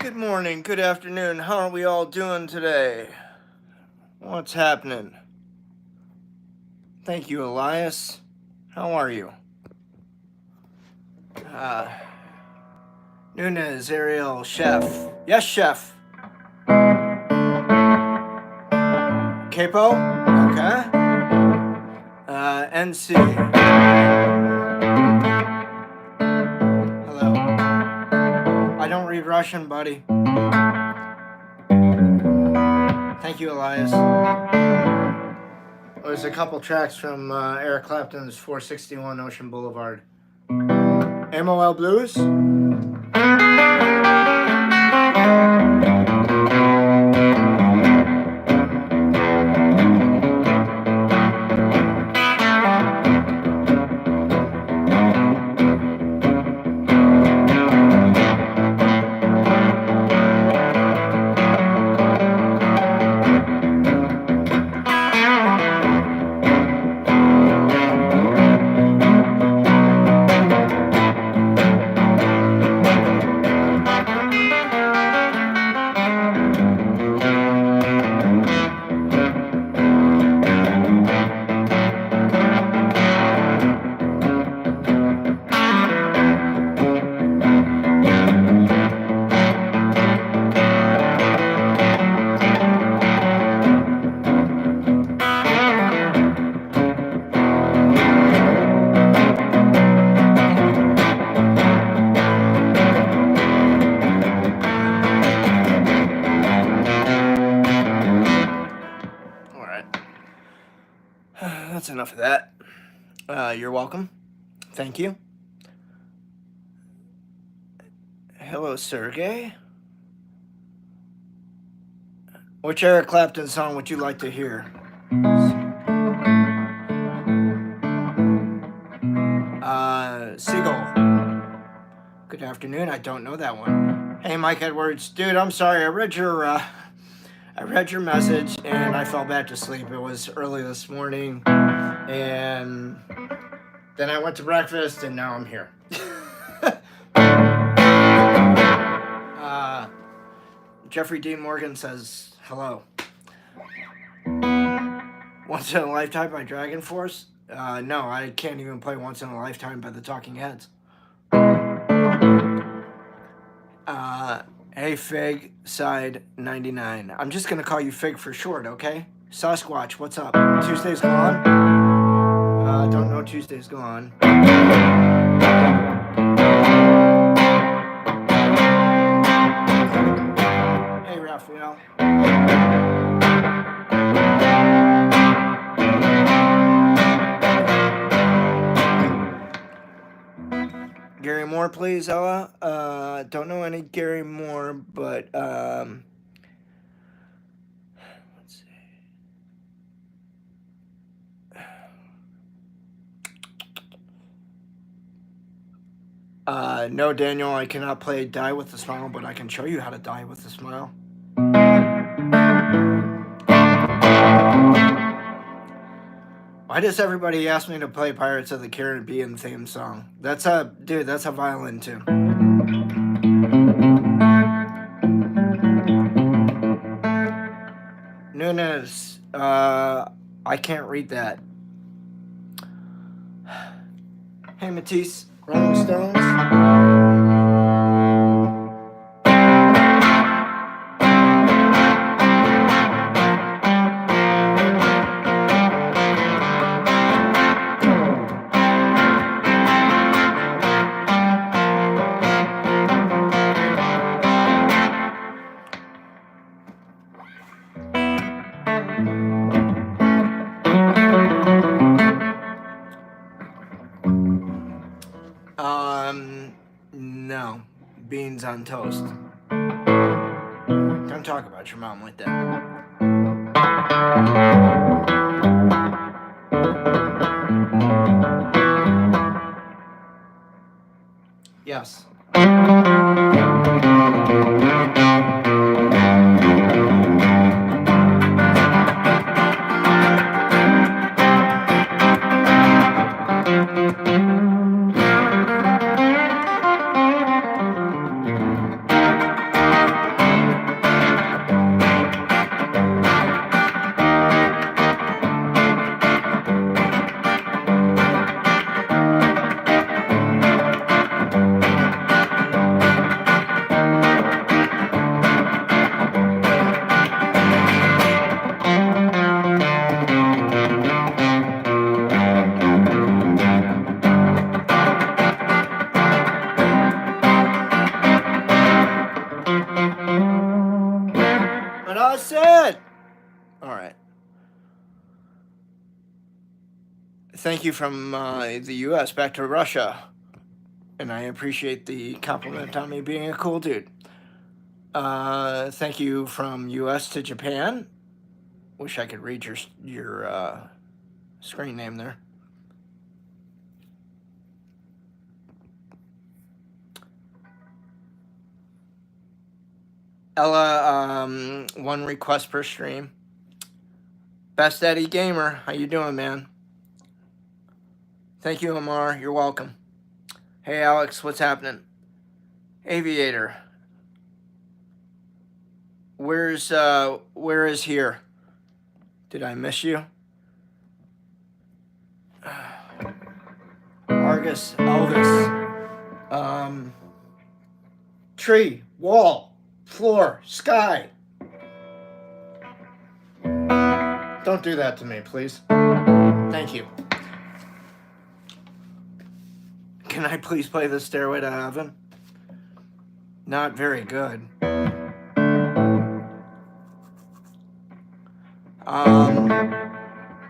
Good morning, good afternoon. How are we all doing today? What's happening? Thank you, Elias. How are you? Nunez, Ariel, Chef. Yes, Chef. Capo? Okay. NC. Hello. I don't read Russian, buddy. Thank you, Elias. There's a couple tracks from Eric Clapton's 461 Ocean Boulevard. MOL Blues? That's enough of that. You're welcome. Thank you. Hello, Sergey. Which Eric Clapton song would you like to hear? Seagull. Good afternoon. I don't know that one. Hey, Mike Edwards. Dude, I'm sorry. I read your message and I fell back to sleep. It was early this morning. And then I went to breakfast and now I'm here. Jeffrey Dean Morgan says hello. Once in a Lifetime by Dragon Force? No, I can't even play Once in a Lifetime by the Talking Heads. Hey Fig, side 99. I'm just gonna call you Fig for short, okay? Sasquatch, what's up? Tuesday's gone? Don't know Tuesday's gone. Hey Raphael. Gary Moore, please, Ella. Don't know any Gary Moore, but let's see. No, Daniel, I cannot play Die with a Smile, but I can show you how to die with a smile. Why does everybody ask me to play Pirates of the Caribbean theme song? That's a violin too. Nunez, I can't read that. Hey Matisse, Rolling Stones. No. Beans on toast. Don't talk about your mom like that. Yes. But I said, all right. Thank you from the U.S. back to Russia. And I appreciate the compliment on me being a cool dude. Thank you from U.S. to Japan. Wish I could read your screen name there. Ella, one request per stream. Best Eddie Gamer, how you doing, man? Thank you, Amar. You're welcome. Hey, Alex, what's happening? Aviator. Where is here? Did I miss you? Argus, Elvis. Tree, wall, floor, sky. Don't do that to me, please. Thank you. Can I please play the Stairway to Heaven? Not very good.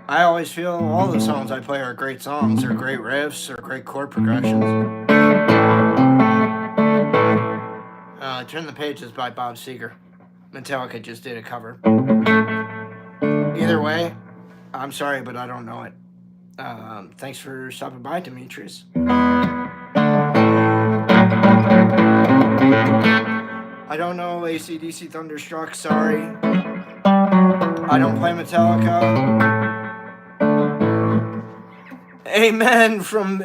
I always feel all the songs I play are great songs, or great riffs, or great chord progressions. Turn the Pages by Bob Seger. Metallica just did a cover. Either way, I'm sorry, but I don't know it. Thanks for stopping by, Demetrius. I don't know AC/DC Thunderstruck, sorry. I don't play Metallica. Amen from...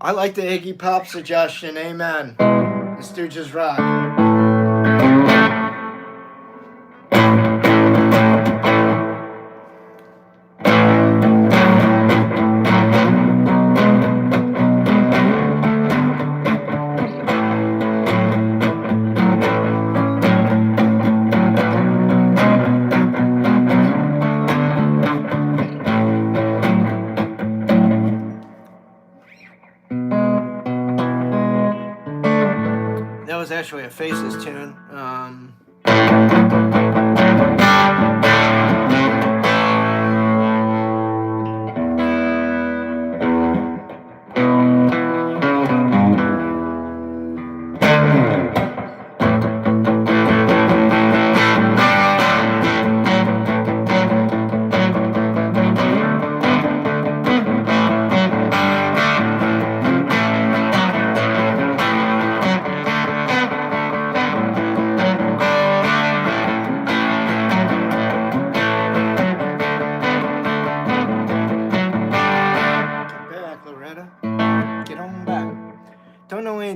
I like the Iggy Pop suggestion, amen. The Stooges rock. Actually a Faces tune.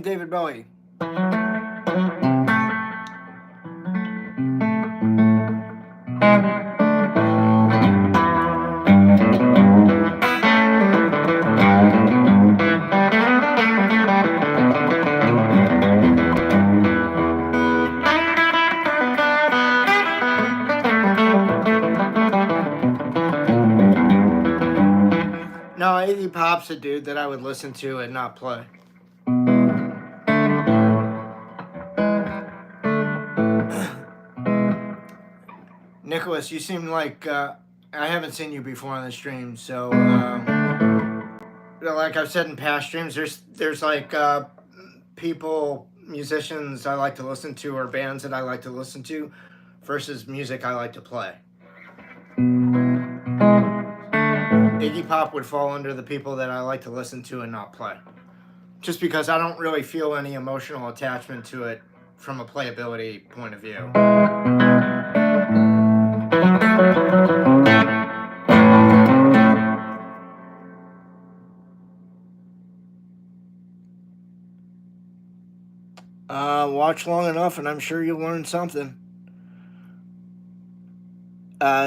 David Bowie. No, Iggy Pop's a dude that I would listen to and not play. Nicholas, you seem like I haven't seen you before on the stream, so like I've said in past streams, there's like people, musicians I like to listen to, or bands that I like to listen to, versus music I like to play. Iggy Pop would fall under the people that I like to listen to and not play, just because I don't really feel any emotional attachment to it from a playability point of view. Watch long enough and I'm sure you'll learn something.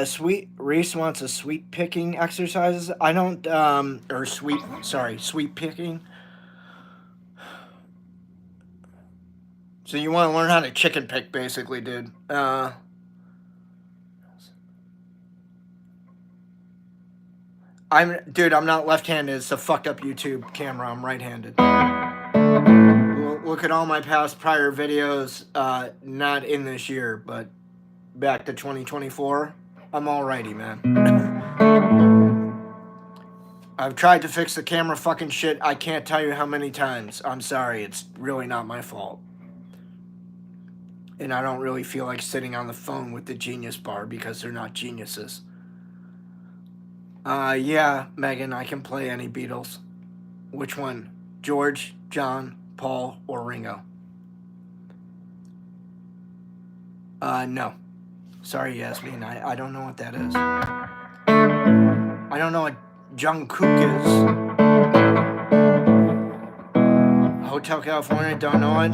Sweet Reese wants a sweet picking exercises. I don't, sweet picking. So you want to learn how to chicken pick, basically, dude. I'm not left-handed. It's a fucked up YouTube camera. I'm right-handed. We'll look at all my past prior videos, not in this year, but back to 2024, I'm alrighty, man. I've tried to fix the camera fucking shit. I can't tell you how many times. I'm sorry. It's really not my fault. And I don't really feel like sitting on the phone with the Genius Bar because they're not geniuses. Yeah, Megan, I can play any Beatles. Which one? George, John, Paul, or Ringo? No. Sorry, Yasmin. I don't know what that is. I don't know what Jungkook is. Hotel California, don't know it.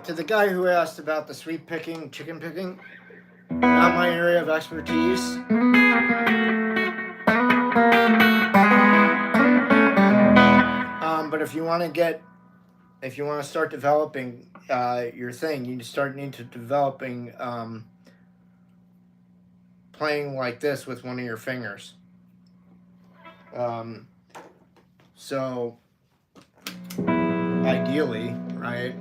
To the guy who asked about the sweet picking, chicken picking, not my area of expertise. But if you want to start developing your thing, you need to developing playing like this with one of your fingers. So ideally, right?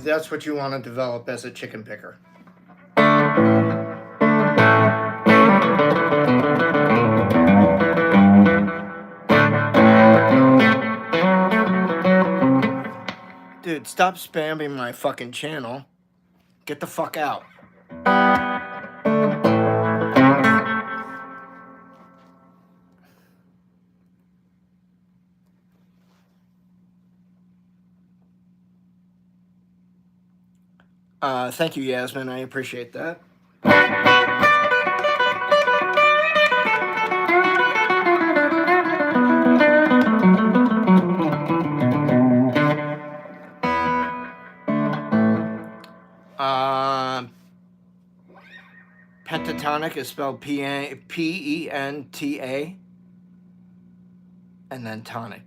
That's what you want to develop as a chicken picker. Dude, stop spamming my fucking channel. Get the fuck out. Thank you, Yasmin. I appreciate that. Pentatonic is spelled P-E-N-T-A, and then tonic,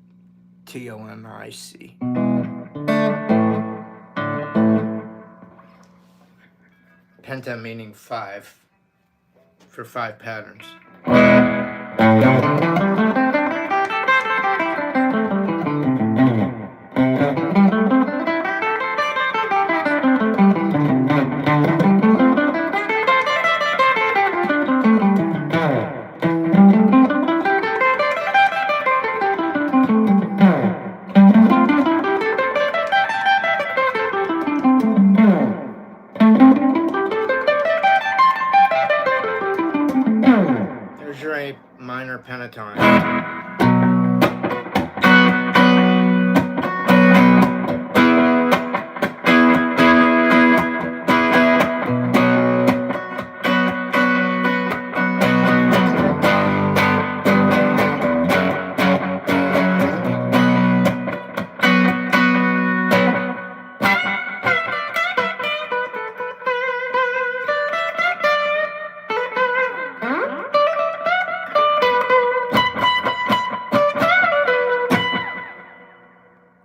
T-O-M-I-C. Penta meaning 5, for 5 patterns. Minor pentatonic.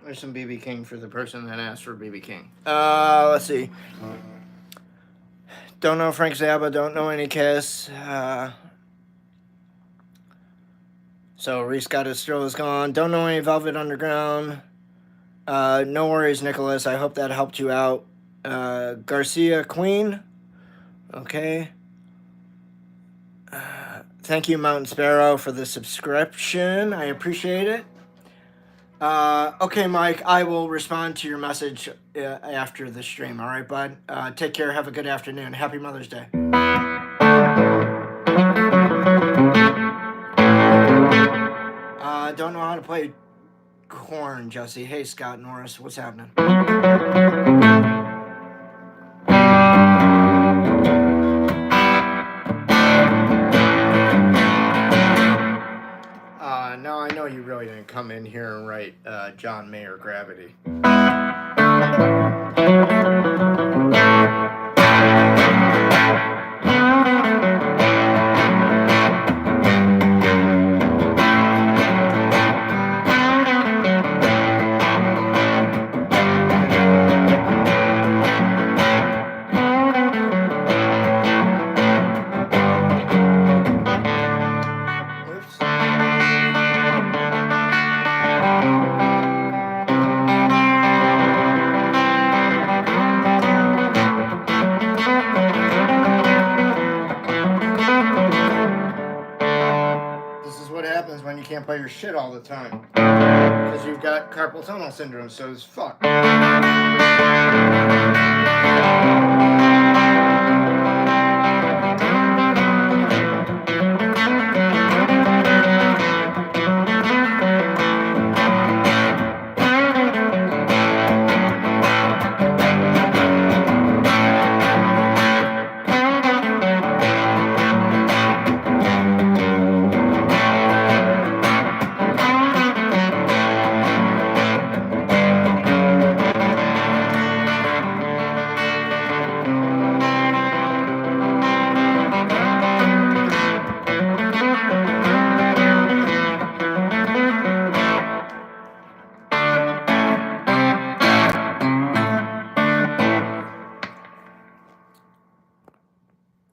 There's some BB King for the person that asked for BB King. Let's see. Don't know Frank Zappa, don't know any Kiss. So Reese got his stroll is gone. Don't know any Velvet Underground. No worries, Nicholas. I hope that helped you out. Garcia Queen. Okay. Thank you, Mountain Sparrow, for the subscription. I appreciate it. Okay, Mike, I will respond to your message after the stream. All right, bud? Take care. Have a good afternoon. Happy Mother's Day. don't know how to play corn, Jesse. Hey, Scott Norris, what's happening? No, I know you really didn't come in here and write John Mayer Gravity. When you can't play your shit all the time because you've got carpal tunnel syndrome, so it's fucked.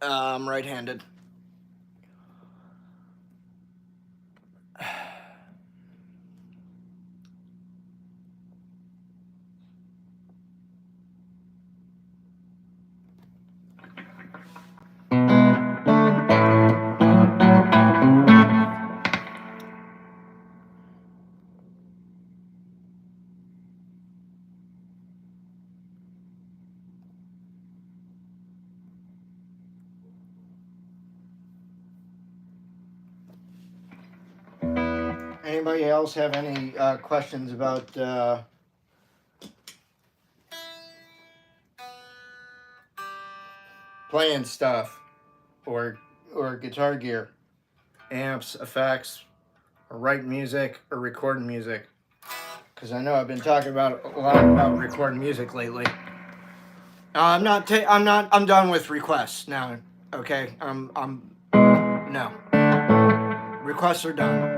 I'm right-handed. Anybody else have any questions about playing stuff or guitar gear, amps, effects, or writing music or recording music? Because I know I've been talking about a lot about recording music lately. I'm done with requests now. Okay, no. Requests are done.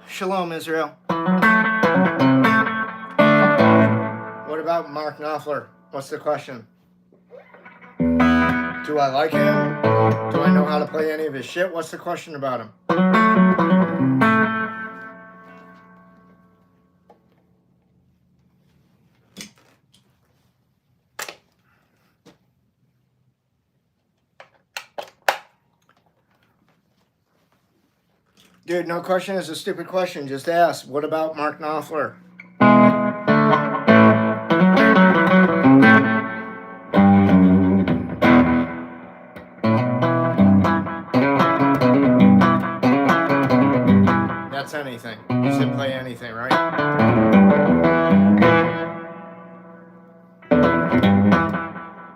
Shalom, Israel. What about Mark Knopfler? What's the question? Do I like him? Do I know how to play any of his shit? What's the question about him? Dude, no question is a stupid question. Just ask. What about Mark Knopfler? That's anything. You said play anything, right?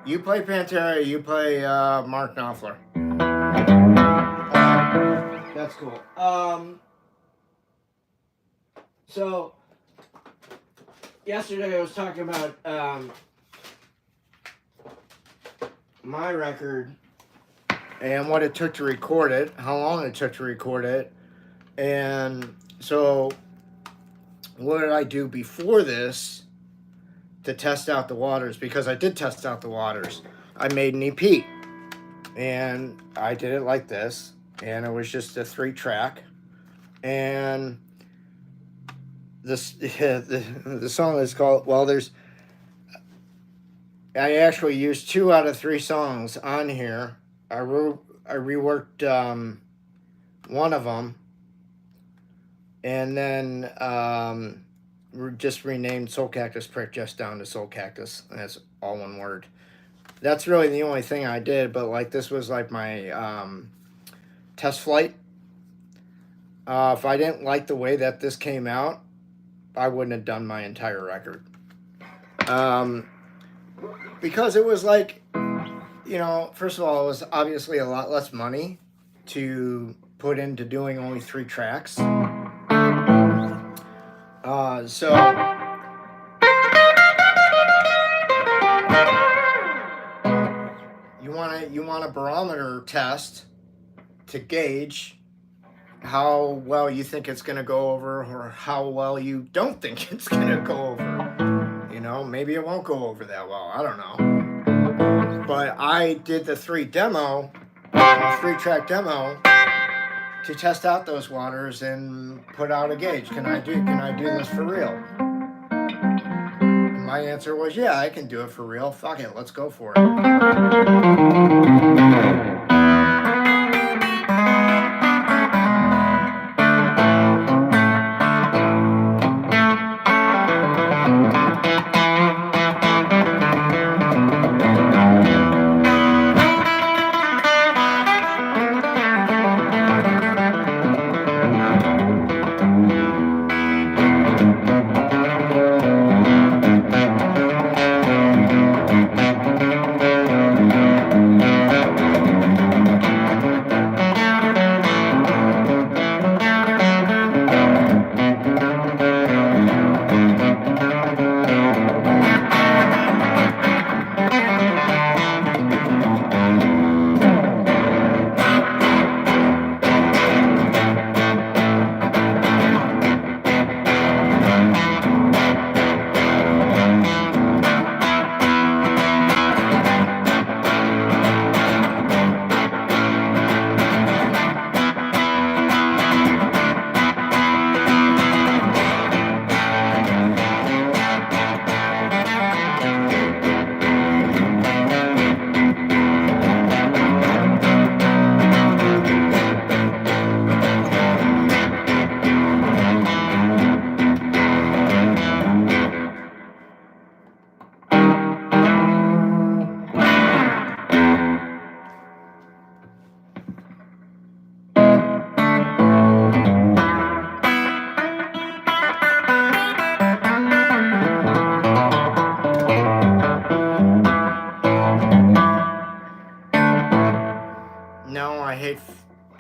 You play Pantera, you play Mark Knopfler. That's cool. So yesterday I was talking about my record and what it took to record it, how long it took to record it, and so what did I do before this to test out the waters? Because I did test out the waters. I made an EP, and I did it like this, and it was just a 3-track, and this the song is called, well, I actually used 2 out of 3 songs on here. I reworked one of them, and then just renamed Soulcactus Prick just down to Soulcactus. And that's all one word. That's really the only thing I did, but like this was like my test flight. If I didn't like the way that this came out, I wouldn't have done my entire record. Because it was like, you know, first of all, it was obviously a lot less money to put into doing only 3 tracks. So you want a barometer test to gauge how well you think it's going to go over or how well you don't think it's going to go over. You know, maybe it won't go over that well. I don't know. But I did the 3-track demo to test out those waters and put out a gauge. Can I do this for real? And my answer was, yeah, I can do it for real. Fuck it, let's go for it.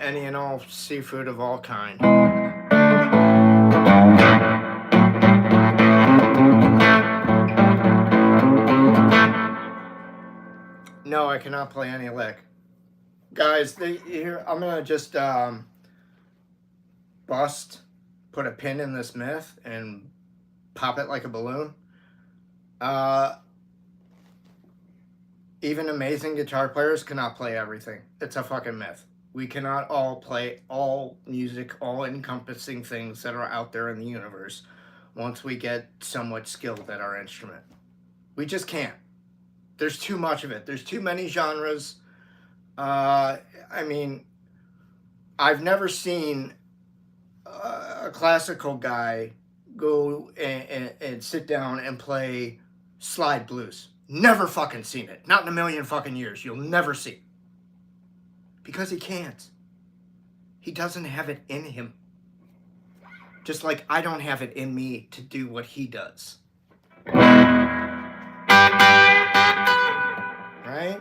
Any and all seafood of all kind. No, I cannot play any lick. Guys, here I'm gonna just put a pin in this myth and pop it like a balloon. Even amazing guitar players cannot play everything. It's a fucking myth. We cannot all play all music, all encompassing things that are out there in the universe once we get somewhat skilled at our instrument. We just can't. There's too much of it. There's too many genres. I mean, I've never seen a classical guy go and sit down and play slide blues. Never fucking seen it. Not in a million fucking years. You'll never see it. Because he can't. He doesn't have it in him. Just like I don't have it in me to do what he does. Right?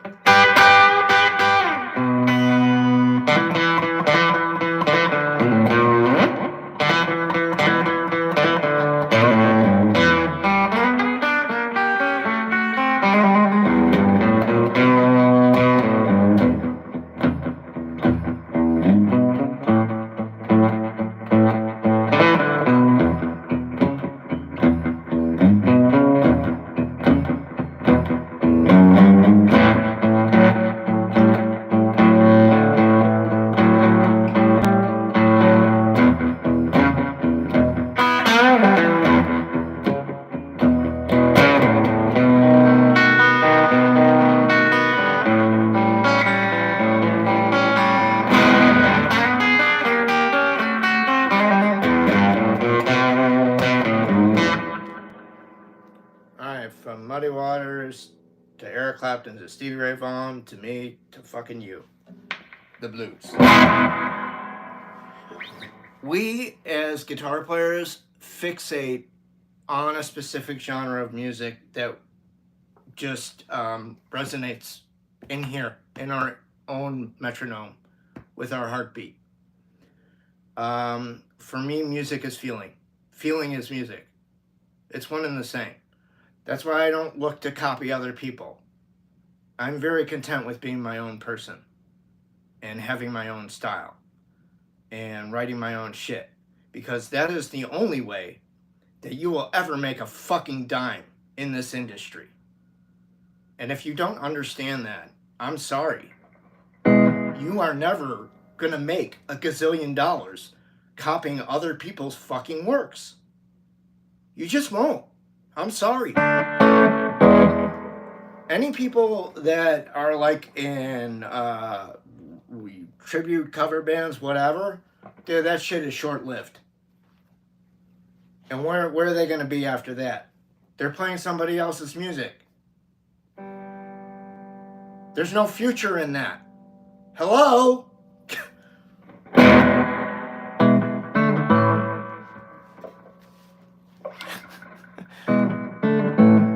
to Eric Clapton, to Stevie Ray Vaughan, to me, to fucking you. The blues. We, as guitar players, fixate on a specific genre of music that just resonates in here, in our own metronome, with our heartbeat. For me, music is feeling. Feeling is music. It's one and the same. That's why I don't look to copy other people. I'm very content with being my own person and having my own style and writing my own shit, because that is the only way that you will ever make a fucking dime in this industry. And if you don't understand that, I'm sorry. You are never gonna make a gazillion dollars copying other people's fucking works. You just won't. I'm sorry. Any people that are like in tribute cover bands, whatever, dude, that shit is short-lived. And where are they going to be after that? They're playing somebody else's music. There's no future in that. Hello?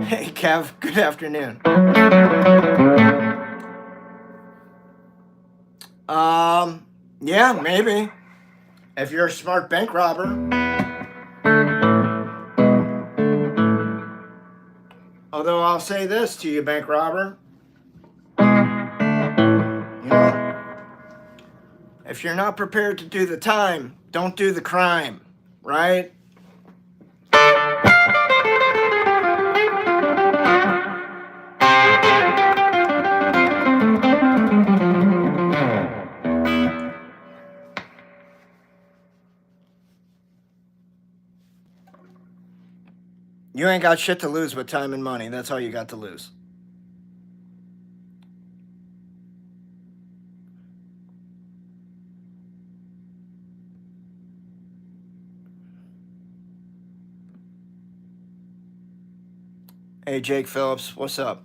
Hey, Kev, good afternoon. Yeah, maybe. If you're a smart bank robber. Although I'll say this to you, bank robber. You know, if you're not prepared to do the time, don't do the crime, right? You ain't got shit to lose but time and money. That's all you got to lose. Hey, Jake Phillips, what's up?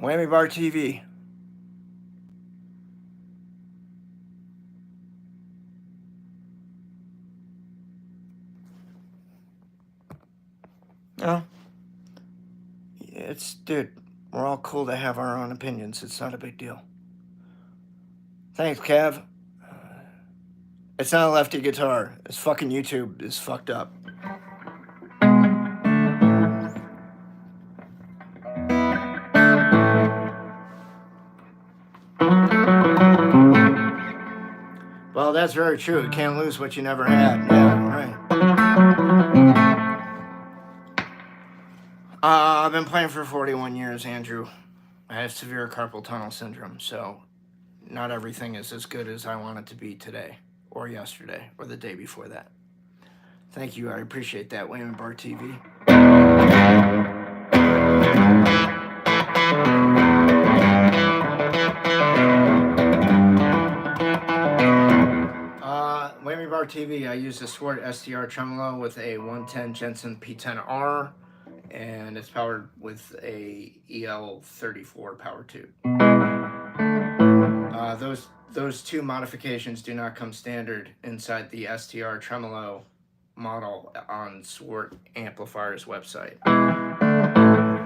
Whammy Bar TV. No. It's, dude, we're all cool to have our own opinions. It's not a big deal. Thanks, Kev. It's not a lefty guitar. It's fucking YouTube is fucked up. Well, that's very true. You can't lose what you never had. Yeah, right. I've been playing for 41 years, Andrew. I have severe carpal tunnel syndrome, so not everything is as good as I want it to be today, or yesterday, or the day before that. Thank you, I appreciate that, Wayman Bar TV. Whammy Bar TV, I use the Sword STR tremolo with a 110 Jensen P10R, and it's powered with a EL34 power tube. Those two modifications do not come standard inside the STR tremolo model on Sword Amplifier's website.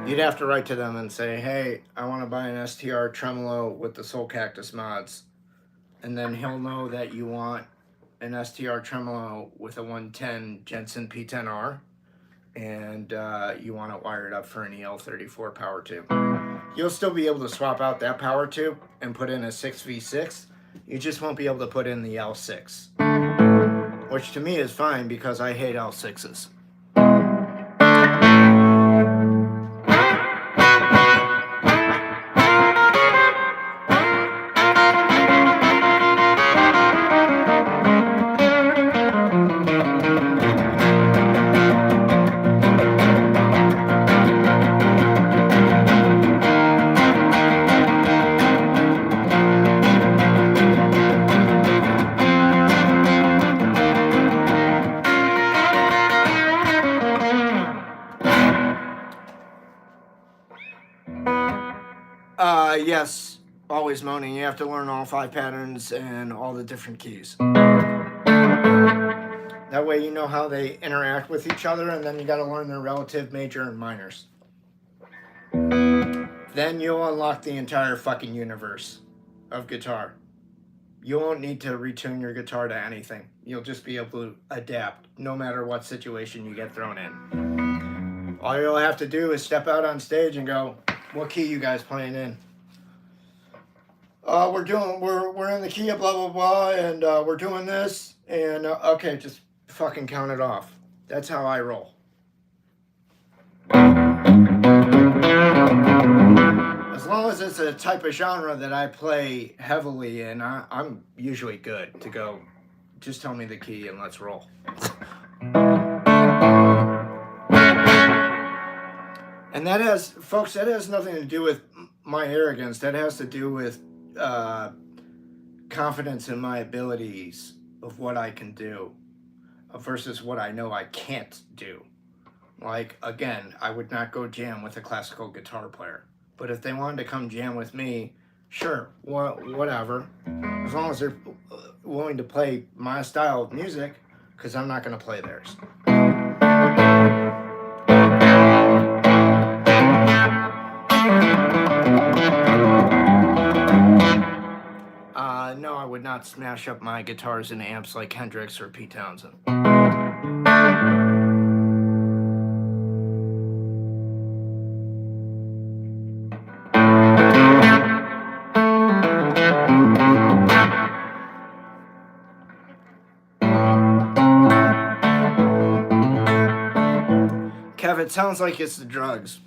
You'd have to write to them and say, hey, I want to buy an STR tremolo with the Soulcactus mods. And then he'll know that you want an STR tremolo with a 110 Jensen P10R. And you want it wired up for an EL34 power tube. You'll still be able to swap out that power tube and put in a 6V6. You just won't be able to put in the L6. Which to me is fine because I hate L6s. Yes, always moaning. You have to learn all 5 patterns and all the different keys. That way you know how they interact with each other, and then you gotta learn their relative major and minors. Then you'll unlock the entire fucking universe of guitar. You won't need to retune your guitar to anything. You'll just be able to adapt no matter what situation you get thrown in. All you'll have to do is step out on stage and go, what key you guys playing in? We're in the key of blah blah blah, and we're doing this, and okay, just fucking count it off. That's how I roll. As long as it's a type of genre that I play heavily in, I'm usually good to go. Just tell me the key and let's roll. And that has, folks, that has nothing to do with my arrogance. That has to do with confidence in my abilities of what I can do versus what I know I can't do. Like, again, I would not go jam with a classical guitar player. But if they wanted to come jam with me, sure, whatever. As long as they're willing to play my style of music, because I'm not going to play theirs. No, I would not smash up my guitars and amps like Hendrix or Pete Townsend. Kev, it sounds like it's the drugs.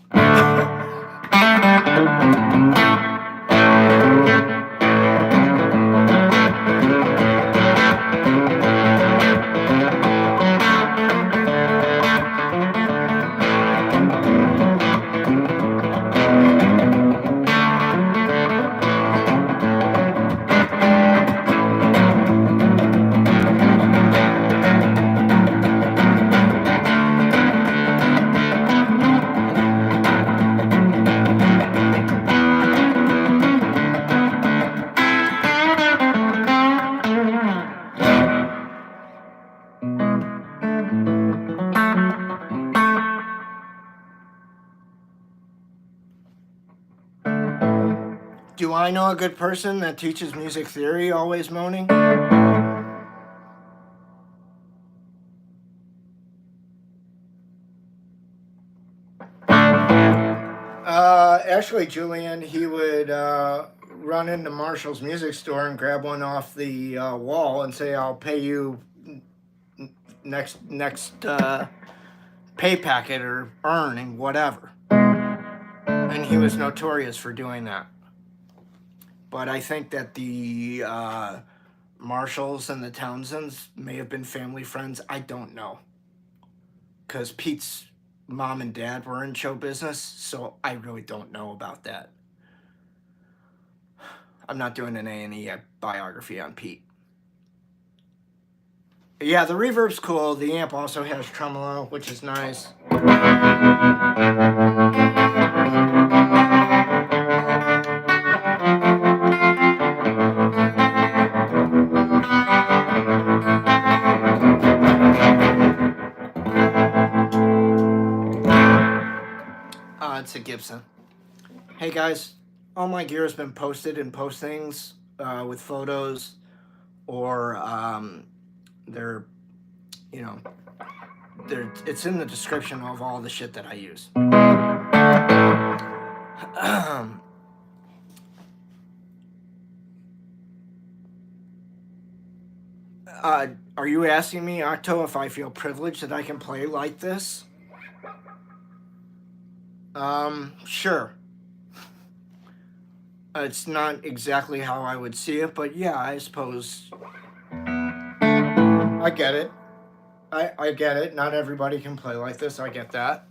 Do I know a good person that teaches music theory, always moaning? Actually, Julian, he would run into Marshall's music store and grab one off the wall and say, I'll pay you next pay packet or earning, whatever. And he was notorious for doing that. But I think that the Marshalls and the Townsends may have been family friends. I don't know. Because Pete's mom and dad were in show business, so I really don't know about that. I'm not doing an A&E biography on Pete. Yeah, the reverb's cool. The amp also has tremolo, which is nice. It's a Gibson. Hey guys, all my gear has been posted in postings with photos, or it's in the description of all the shit that I use. Are you asking me, Octo, if I feel privileged that I can play like this? Sure. It's not exactly how I would see it, but yeah, I suppose I get it. I get it. Not everybody can play like this. I get that.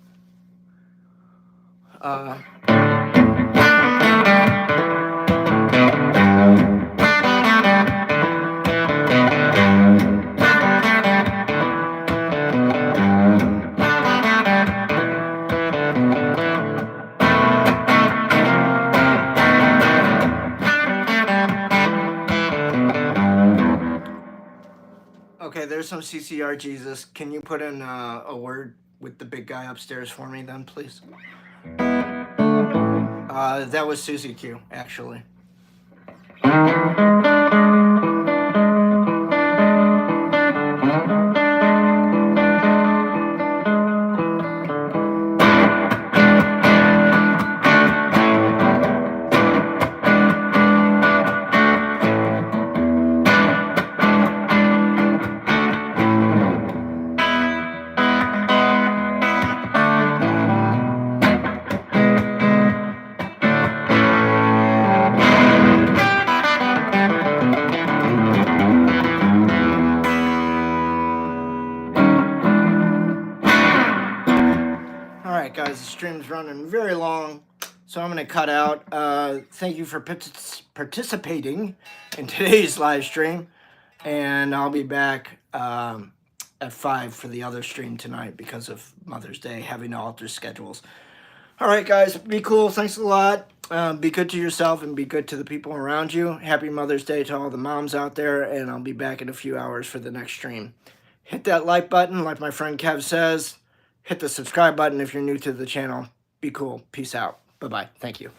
there's some CCR Jesus. Can you put in a word with the big guy upstairs for me then, please? That was Susie Q, actually. Alright guys, the stream's running very long, so I'm going to cut out. Thank you for participating in today's live stream, and I'll be back at 5 for the other stream tonight because of Mother's Day, having to alter schedules. Alright guys, be cool, thanks a lot. Be good to yourself and be good to the people around you. Happy Mother's Day to all the moms out there, and I'll be back in a few hours for the next stream. Hit that like button like my friend Kev says. Hit the subscribe button if you're new to the channel. Be cool. Peace out. Bye-bye. Thank you.